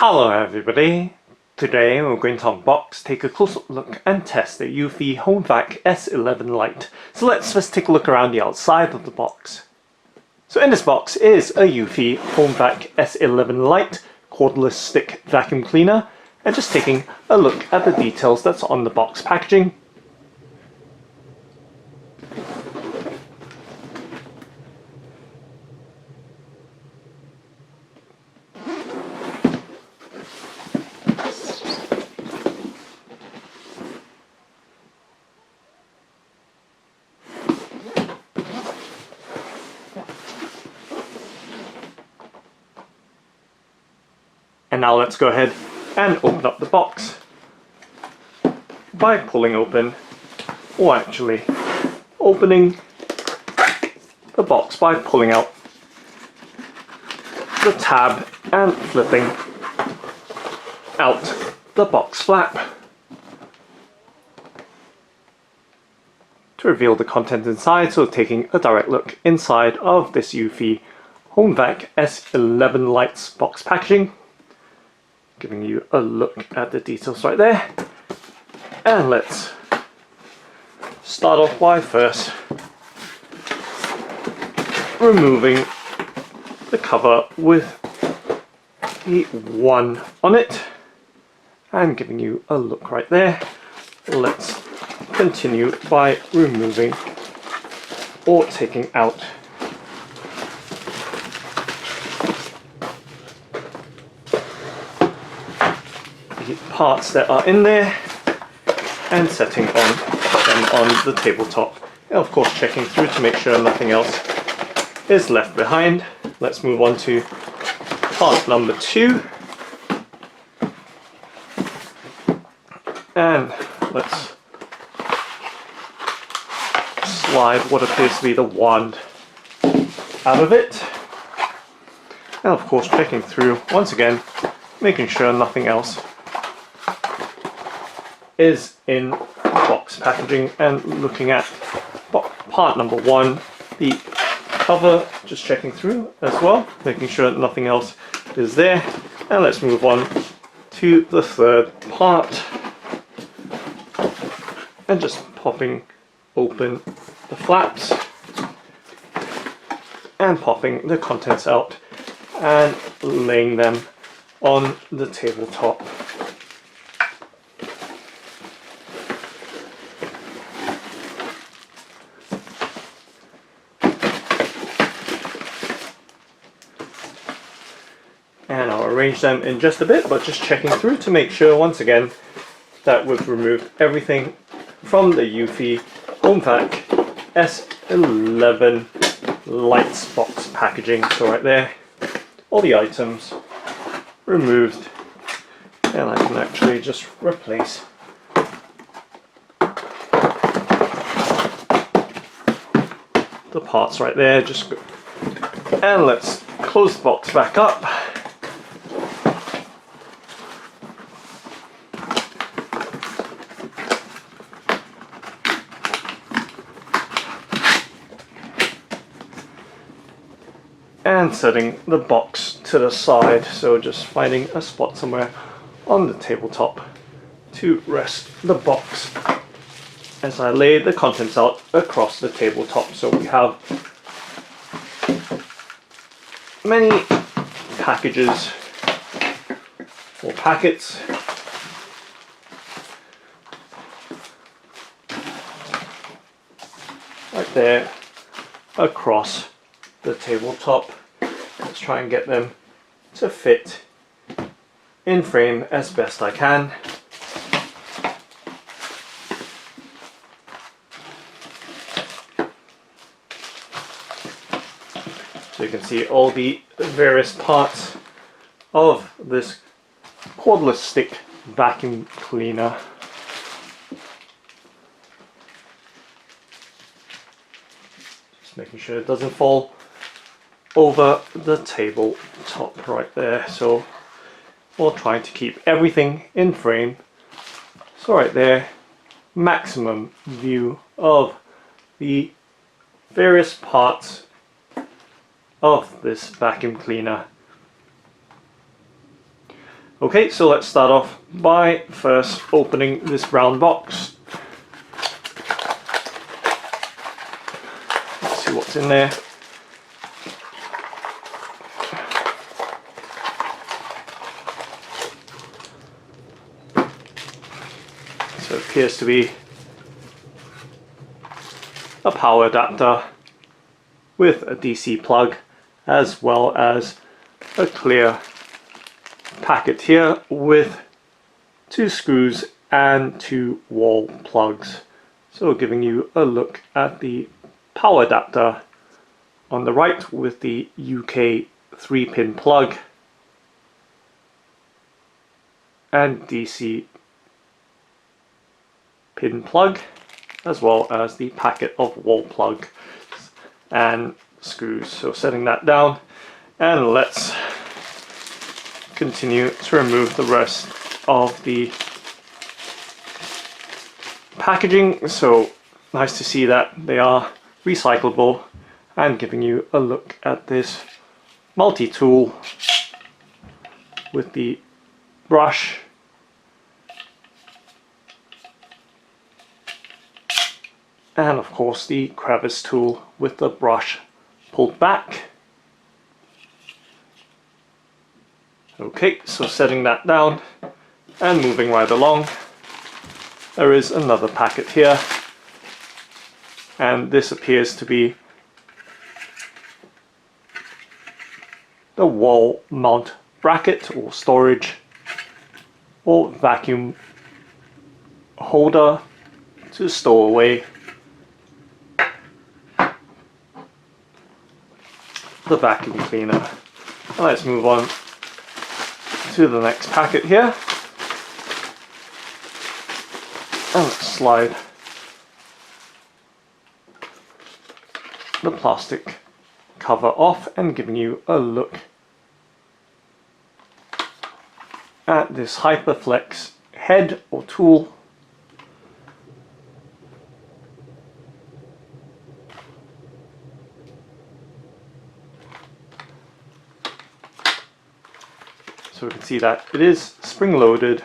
Hello everybody! Today we're going to unbox, take a close-up look and test the eufy HomeVac S11 Lite. So let's first take a look around the outside of the box. So in this box is a eufy HomeVac S11 Lite cordless stick vacuum cleaner, and just taking a look at the details that's on the box packaging. And now let's go ahead and open up the box by pulling open, or actually opening the box by pulling out the tab and flipping out the box flap to reveal the content inside. So taking a direct look inside of this eufy HomeVac S11 Lite's box packaging, giving you a look at the details right there. And let's start off by first removing the cover with the one on it and giving you a look right there. Let's continue by removing or taking out parts that are in there and setting them on the tabletop, and of course checking through to make sure nothing else is left behind. Let's move on to part number 2, and let's slide what appears to be the wand out of it, and of course checking through once again, making sure nothing else is in box packaging, and looking at part number 1, the cover, just checking through as well, making sure that nothing else is there. And let's move on to the third part and just popping open the flaps and popping the contents out and laying them on the tabletop. And I'll arrange them in just a bit, but just checking through to make sure once again that we've removed everything from the eufy HomeVac S11 Lite's box packaging. So right there, all the items removed, and I can actually just replace the parts right there. And let's close the box back up. And setting the box to the side, so just finding a spot somewhere on the tabletop to rest the box as I lay the contents out across the tabletop. So we have many packages or packets right there across the tabletop. Let's try and get them to fit in frame as best I can. So you can see all the various parts of this cordless stick vacuum cleaner. Just making sure it doesn't fall over the tabletop right there. So we're trying to keep everything in frame. So right there, maximum view of the various parts of this vacuum cleaner. Okay, so let's start off by first opening this brown box. Let's see what's in there. So it appears to be a power adapter with a DC plug, as well as a clear packet here with 2 screws and 2 wall plugs. So giving you a look at the power adapter on the right with the UK 3-pin plug and DC pin plug, as well as the packet of wall plug and screws. So setting that down, and let's continue to remove the rest of the packaging. So nice to see that they are recyclable, and giving you a look at this multi-tool with the brush and of course the crevice tool with the brush pulled back. Okay, so setting that down and moving right along, there is another packet here, and this appears to be the wall mount bracket or storage or vacuum holder to store away the vacuum cleaner. Let's move on to the next packet here, and let's slide the plastic cover off, and giving you a look at this Hyperflex head or tool. So we can see that it is spring-loaded,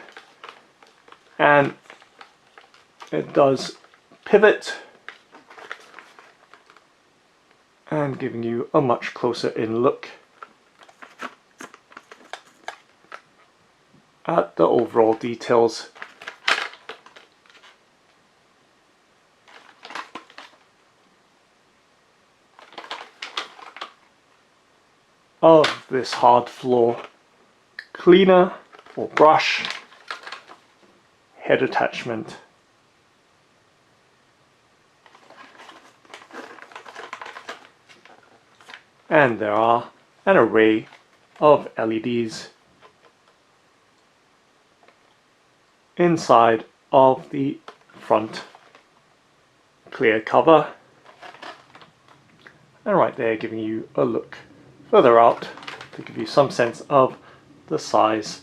and it does pivot, and giving you a much closer in look at the overall details of this hard floor cleaner or brush head attachment. And there are an array of LEDs inside of the front clear cover, and right there giving you a look further out to give you some sense of the size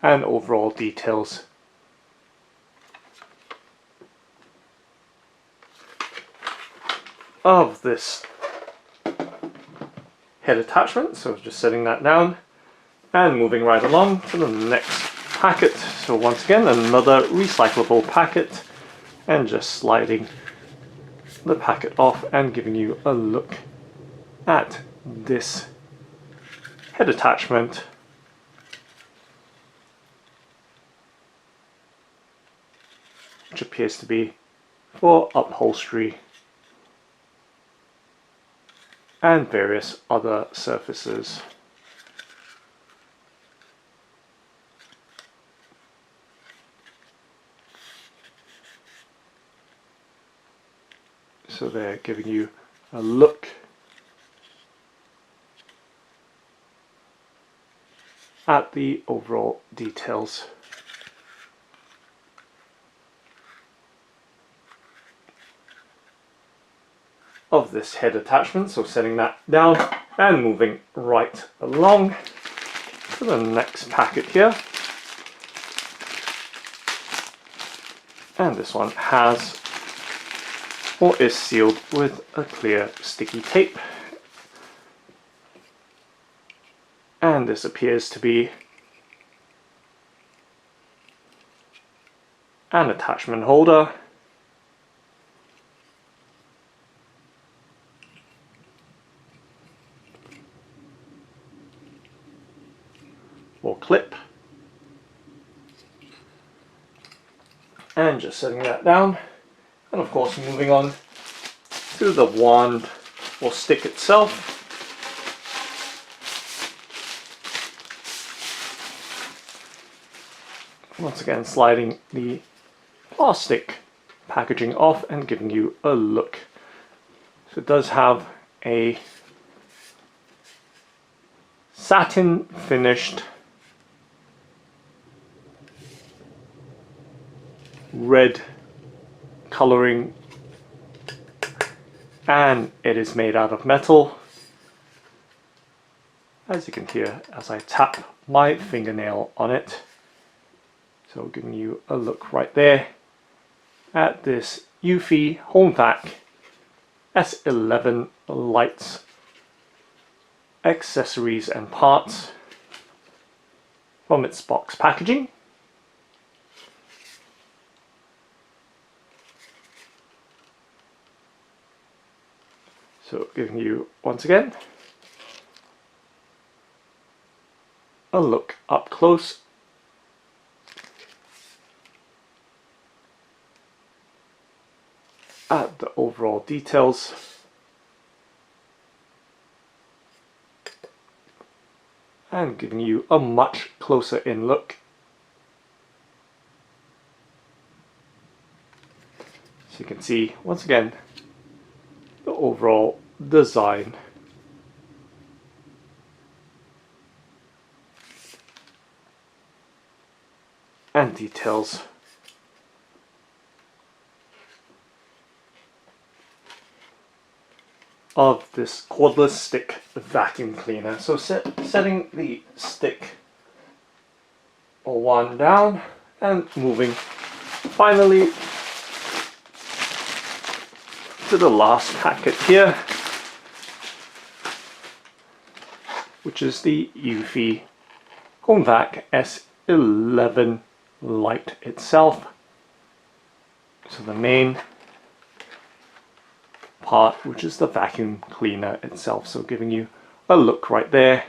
and overall details of this head attachment. So just setting that down and moving right along to the next packet. So once again, another recyclable packet, and just sliding the packet off and giving you a look at this head attachment, which appears to be for upholstery and various other surfaces. So they're giving you a look at the overall details of this head attachment. So setting that down and moving right along to the next packet here, and this one has or is sealed with a clear sticky tape, And this appears to be an attachment holder. Or clip. And just setting that down. And of course moving on to the wand or stick itself. Once again sliding the plastic packaging off and giving you a look. So it does have a satin finished red coloring, and it is made out of metal, as you can hear as I tap my fingernail on it. So giving you a look right there at this eufy HomeVac S11 Lite accessories and parts from its box packaging. So giving you once again a look up close at the overall details. And giving you a much closer in look. So you can see once again the overall design. And details. Of this cordless stick vacuum cleaner. So setting the stick or wand down and moving finally to the last packet here, which is the eufy HomeVac S11 Lite itself. So the main part, which is the vacuum cleaner itself. So giving you a look right there.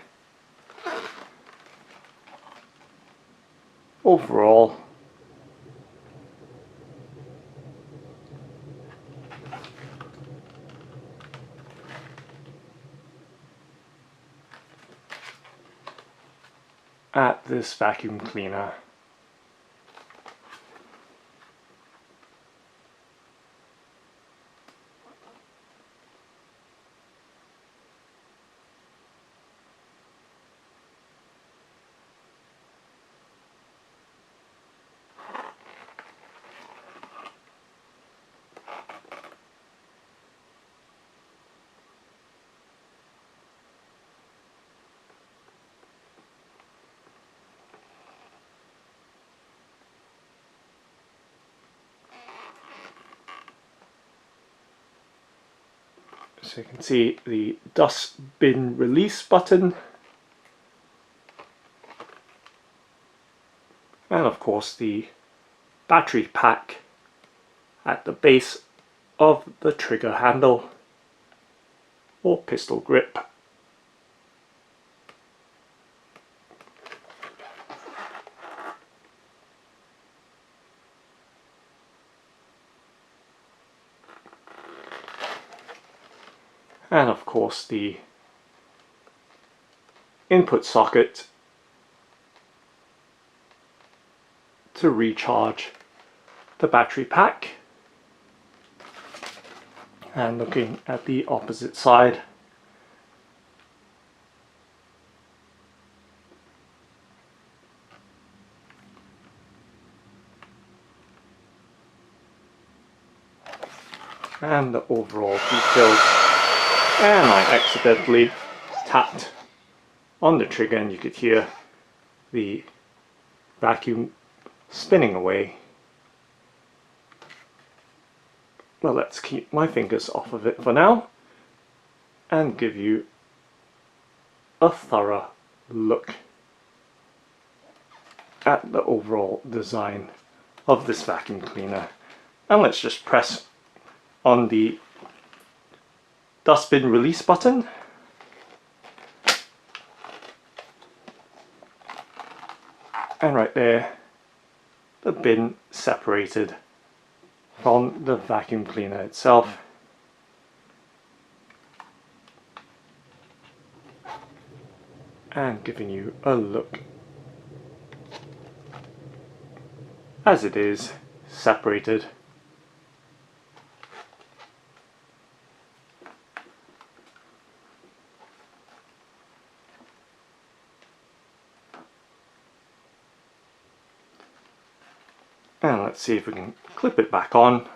Overall, at this vacuum cleaner. So you can see the dust bin release button, and of course the battery pack at the base of the trigger handle or pistol grip. And of course the input socket to recharge the battery pack. And looking at the opposite side, and the overall details. And I accidentally tapped on the trigger and you could hear the vacuum spinning away. Well, let's keep my fingers off of it for now and give you a thorough look at the overall design of this vacuum cleaner. And let's just press on the dustbin release button. And right there, the bin separated from the vacuum cleaner itself. And giving you a look as it is separated. And let's see if we can clip it back on.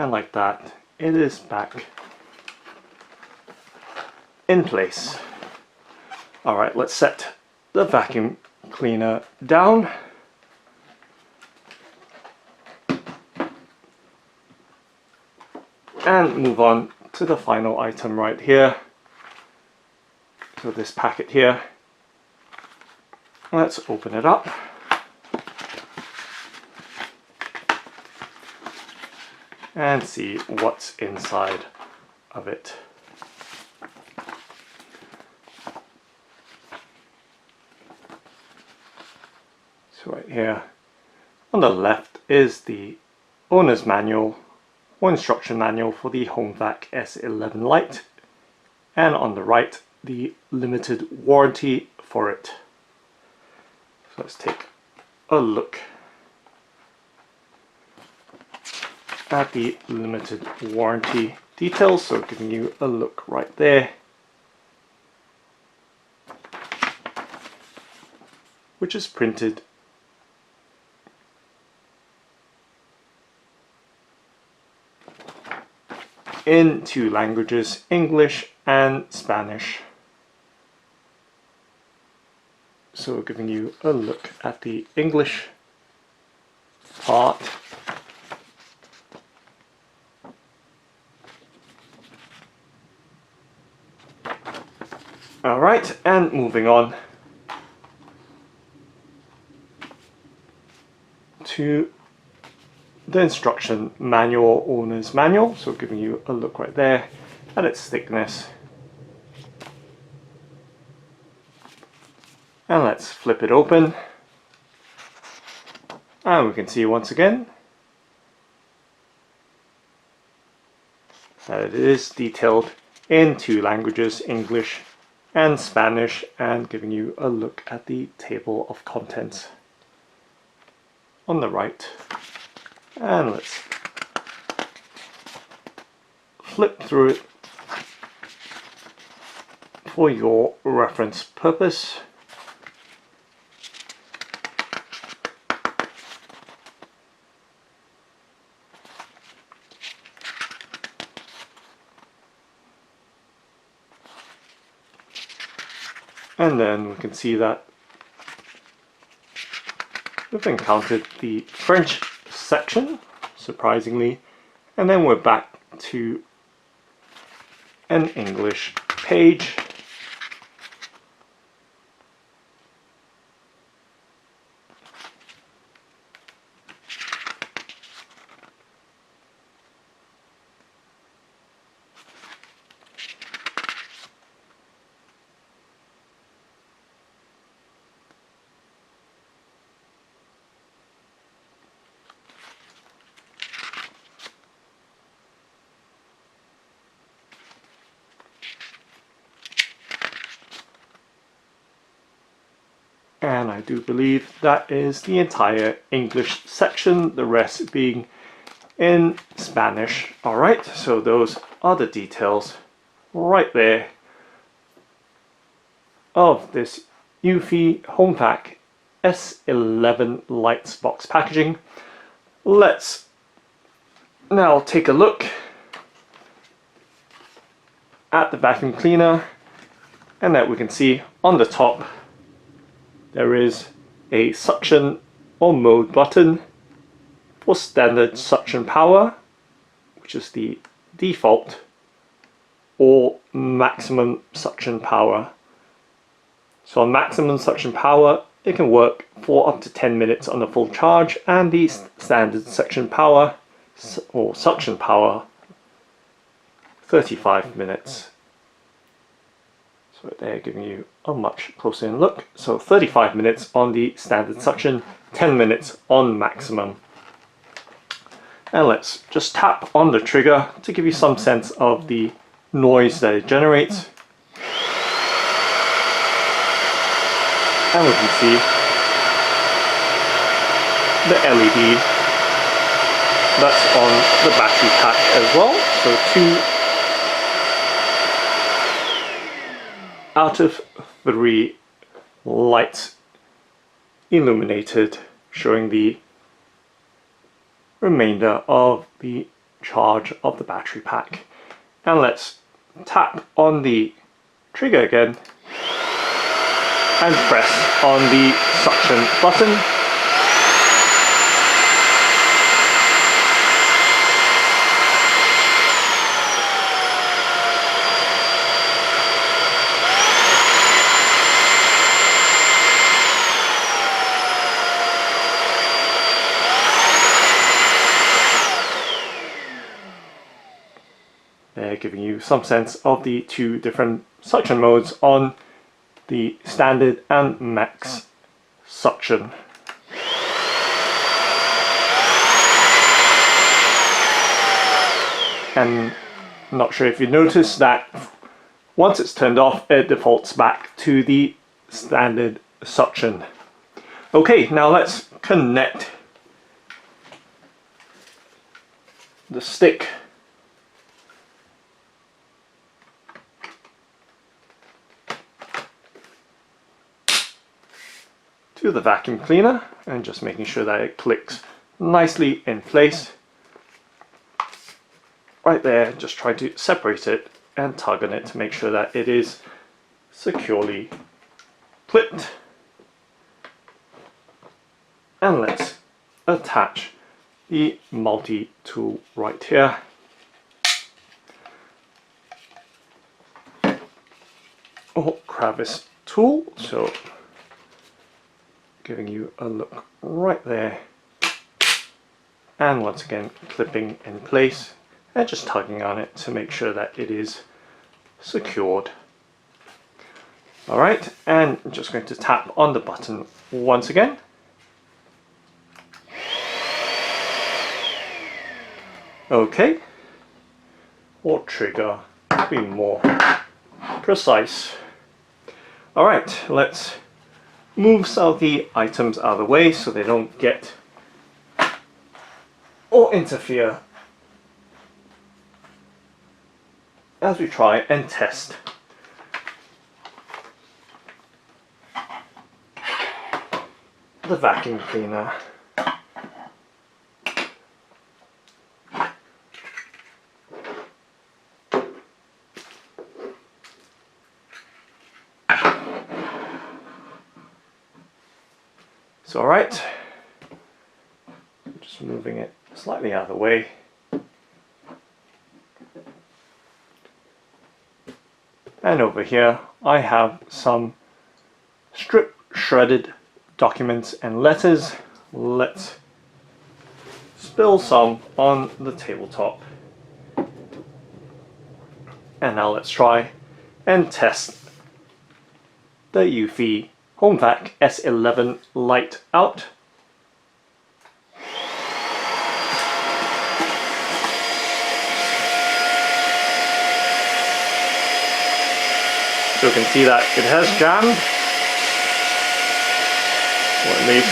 And like that, it is back in place. Alright, let's set the vacuum cleaner down. And move on to the final item right here. So this packet here. Let's open it up. And see what's inside of it. So right here on the left is the owner's manual or instruction manual for the HomeVac S11 Lite, and on the right the limited warranty for it. So let's take a look at the limited warranty details. So giving you a look right there, which is printed in 2 languages, English and Spanish. So giving you a look at the English part. Alright, and moving on to the instruction manual, owner's manual. So giving you a look right there at its thickness. And let's flip it open. And we can see once again that it is detailed in 2 languages, English and Spanish, and giving you a look at the table of contents on the right. And let's flip through it for your reference purpose. And then we can see that we've encountered the French section, surprisingly, and then we're back to an English page. And I do believe that is the entire English section, the rest being in Spanish. Alright, so those are the details right there of this eufy HomeVac S11 Lite's box packaging. Let's now take a look at the vacuum cleaner, and that we can see on the top there is a suction or mode button for standard suction power, which is the default, or maximum suction power. So on maximum suction power, it can work for up to 10 minutes on a full charge, and the standard suction power, or suction power, 35 minutes. So they're giving you a much closer in look. So 35 minutes on the standard suction, 10 minutes on maximum. And let's just tap on the trigger to give you some sense of the noise that it generates. And we can see the LED that's on the battery pack as well. So 2 out of 3 lights illuminated, showing the remainder of the charge of the battery pack. And let's tap on the trigger again and press on the suction button. They're giving you some sense of the 2 different suction modes on the standard and max suction. And I'm not sure if you noticed that once it's turned off, it defaults back to the standard suction. Okay, now let's connect the stick to the vacuum cleaner, and just making sure that it clicks nicely in place. Right there, just trying to separate it and tug on it to make sure that it is securely clipped. And let's attach the multi-tool right here. Or crevice tool, so giving you a look right there, and once again clipping in place and just tugging on it to make sure that it is secured. Alright, and I'm just going to tap on the button once again. Okay, or trigger to be more precise. Alright, let's move some of the items out of the way so they don't get or interfere as we try and test the vacuum cleaner. It's alright, just moving it slightly out of the way. And over here I have some strip shredded documents and letters. Let's spill some on the tabletop. And now let's try and test the eufy HomeVac S11 Lite out. So you can see that it has jammed, or at least.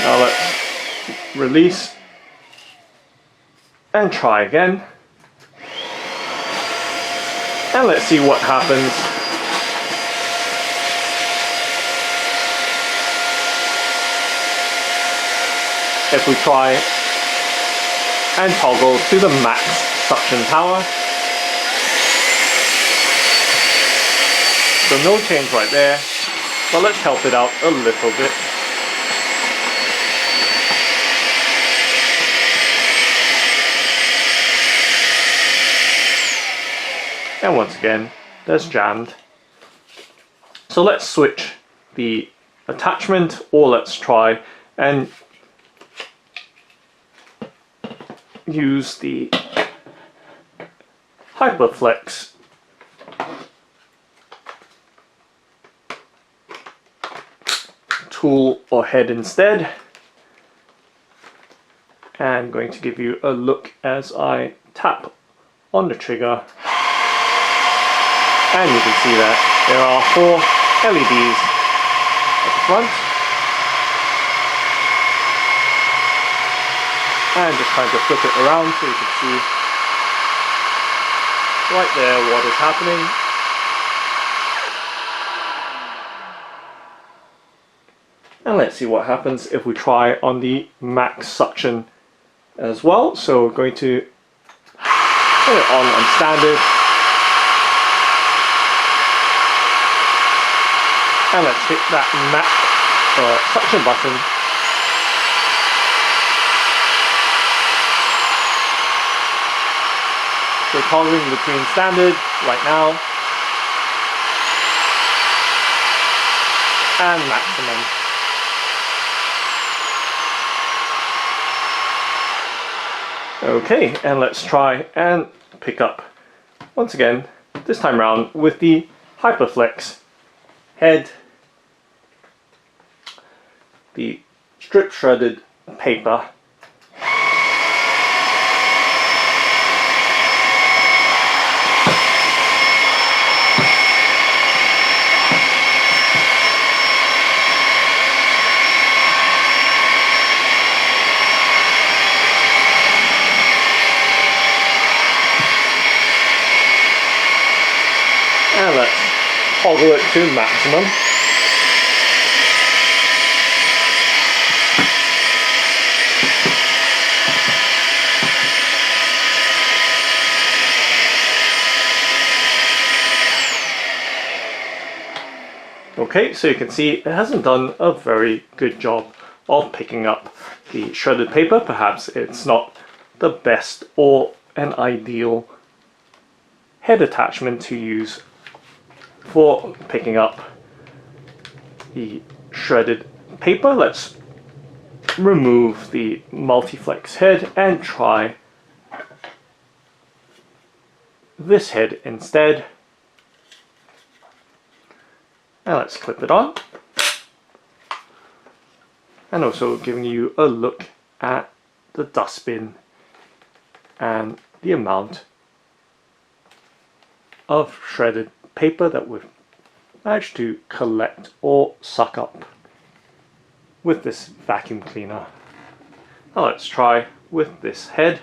Now let's release and try again, and let's see what happens. If we try and toggle to the max suction power. So no change right there, but let's help it out a little bit. and once again that's jammed. So let's switch the attachment, or let's try and use the Hyperflex tool or head instead. And I'm going to give you a look as I tap on the trigger, and you can see that there are 4 LEDs at the front, and just trying to flip it around so you can see right there what is happening. And let's see what happens if we try on the max suction as well. So we're going to turn it on standard, and let's hit that max suction button. So toggling between standard right now and maximum. Okay, and let's try and pick up once again, this time around with the Hyperflex head, the strip shredded paper, and let's toggle it to maximum. Okay, so you can see it hasn't done a very good job of picking up the shredded paper. Perhaps it's not the best or an ideal head attachment to use for picking up the shredded paper. Let's remove the multi-flex head and try this head instead. And let's clip it on. And also giving you a look at the dustbin and the amount of shredded paper that we've managed to collect or suck up with this vacuum cleaner. Now let's try with this head.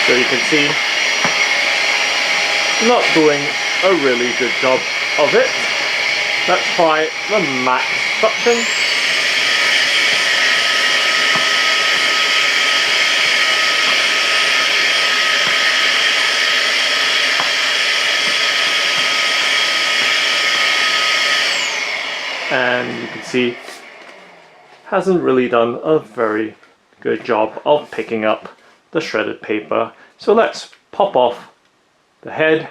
So you can see, not doing a really good job of it. Let's try the max suction. And you can see, hasn't really done a very good job of picking up the shredded paper. So let's pop off the head.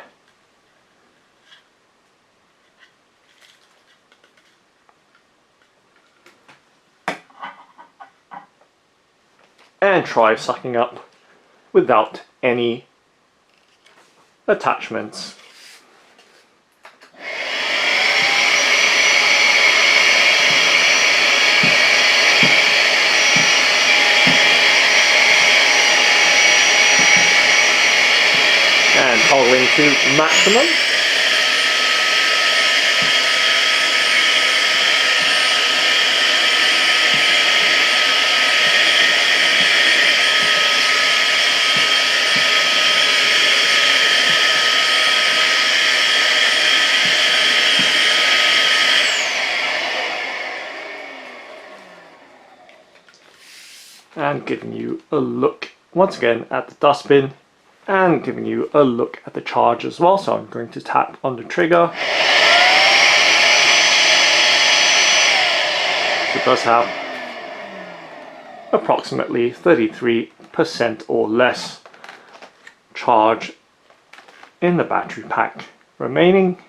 And try sucking up without any attachments. And toggling to maximum. and giving you a look once again at the dustbin and giving you a look at the charge as well. So I'm going to tap on the trigger. So it does have approximately 33% or less charge in the battery pack remaining.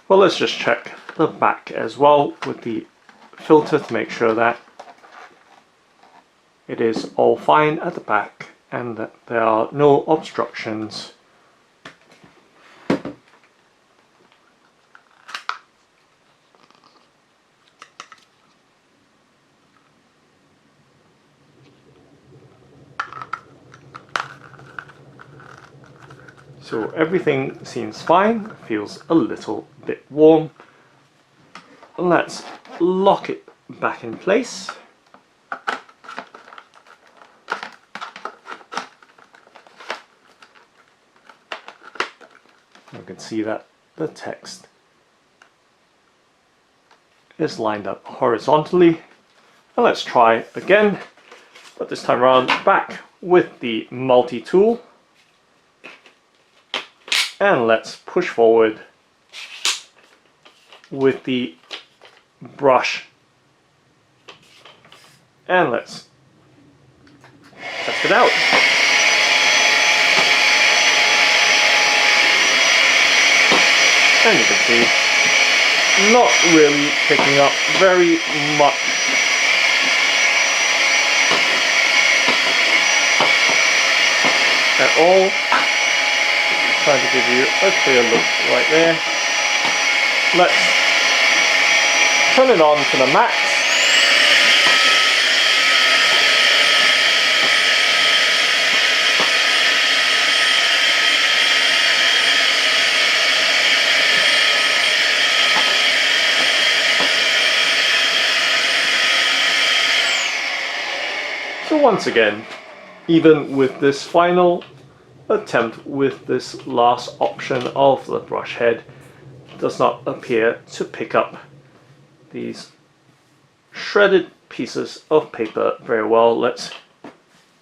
Well, let's just check the back as well with the filter to make sure that it is all fine at the back and that there are no obstructions. So everything seems fine, feels a little bit warm. Let's lock it back in place. You can see that the text is lined up horizontally. And let's try again, but this time around back with the multi-tool. And let's push forward with the brush. And let's test it out. And you can see, not really picking up very much. At all. Trying to give you a clear look right there. Let's turn it on to the max. So once again, even with this final attempt with this last option of the brush head, does not appear to pick up these shredded pieces of paper very well. Let's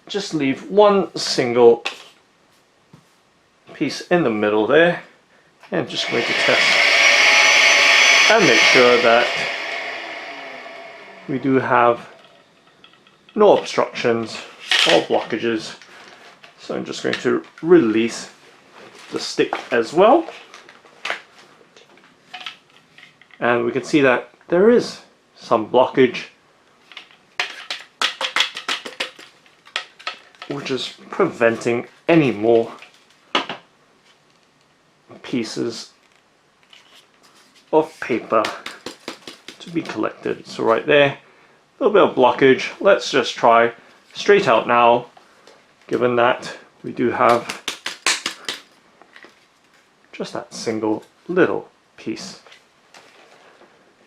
just leave one single piece in the middle there, and just going to test and make sure that we do have no obstructions or blockages. So I'm just going to release the stick as well. And we can see that there is some blockage, which is preventing any more pieces of paper to be collected. So right there, a little bit of blockage. Let's just try straight out now, given that we do have just that single little piece.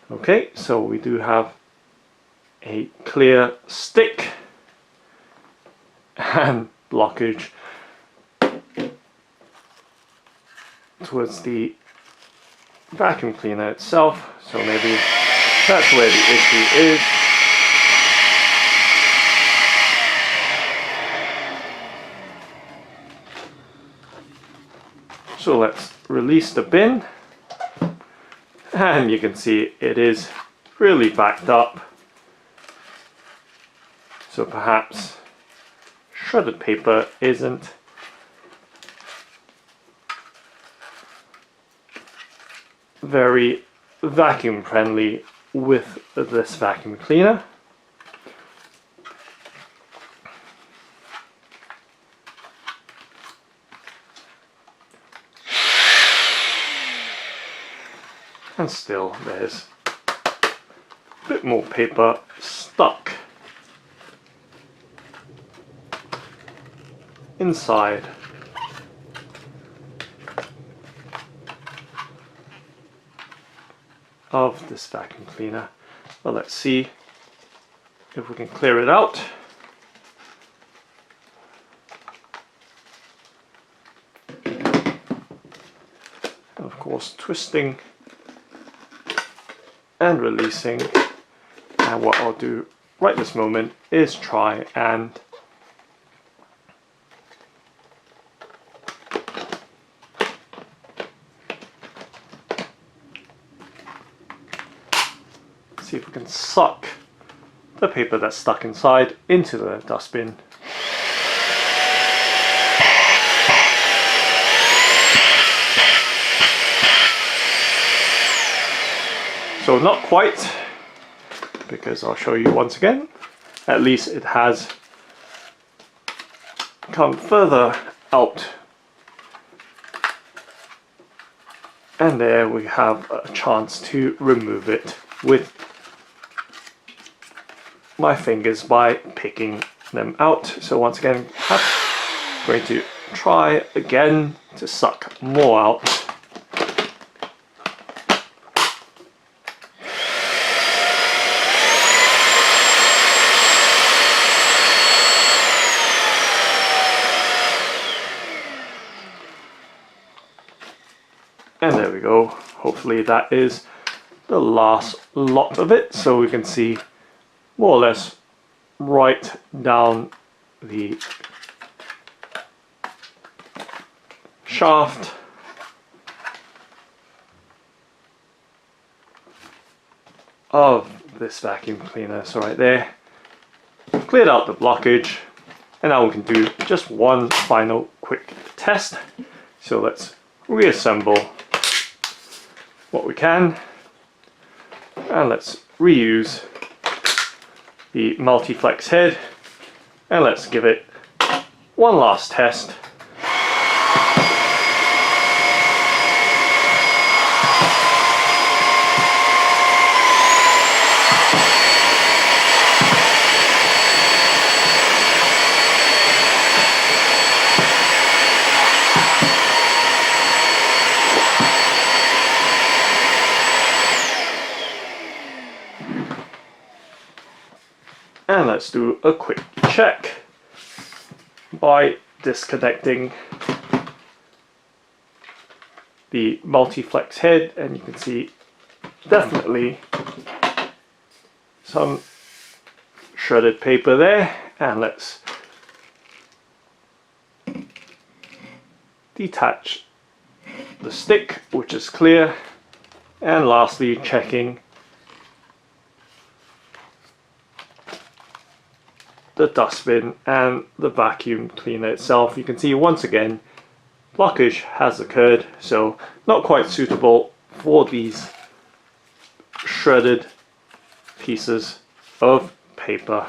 Okay, so we do have a clear stick and blockage towards the vacuum cleaner itself, so maybe that's where the issue is. So let's release the bin, and you can see it is really backed up. So perhaps shredded paper isn't very vacuum friendly with this vacuum cleaner. And still there's a bit more paper stuck inside of this vacuum cleaner. Well, let's see if we can clear it out. And of course, twisting and releasing. And what I'll do right this moment is try and see if we can suck the paper that's stuck inside into the dustbin. So not quite, because I'll show you once again. At least it has come further out. And there we have a chance to remove it with my fingers by picking them out. So once again, I'm going to try again to suck more out. And there we go. Hopefully that is the last lot of it, so we can see more or less right down the shaft of this vacuum cleaner. So right there, cleared out the blockage, and now we can do just one final quick test. So let's reassemble what we can, and let's reuse the multi-flex head, and let's give it one last test. And let's do a quick check by disconnecting the multi-flex head, and you can see definitely some shredded paper there. And let's detach the stick, which is clear, and lastly checking the dustbin and the vacuum cleaner itself. You can see once again blockage has occurred, so not quite suitable for these shredded pieces of paper.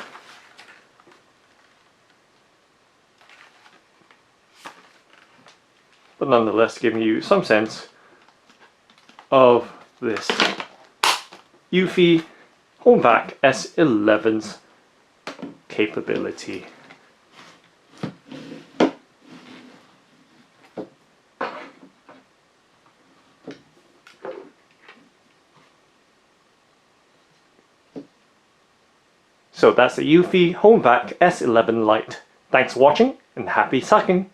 But nonetheless giving you some sense of this eufy HomeVac S11's capability. So that's the eufy HomeVac S11 Lite. Thanks for watching and happy sucking!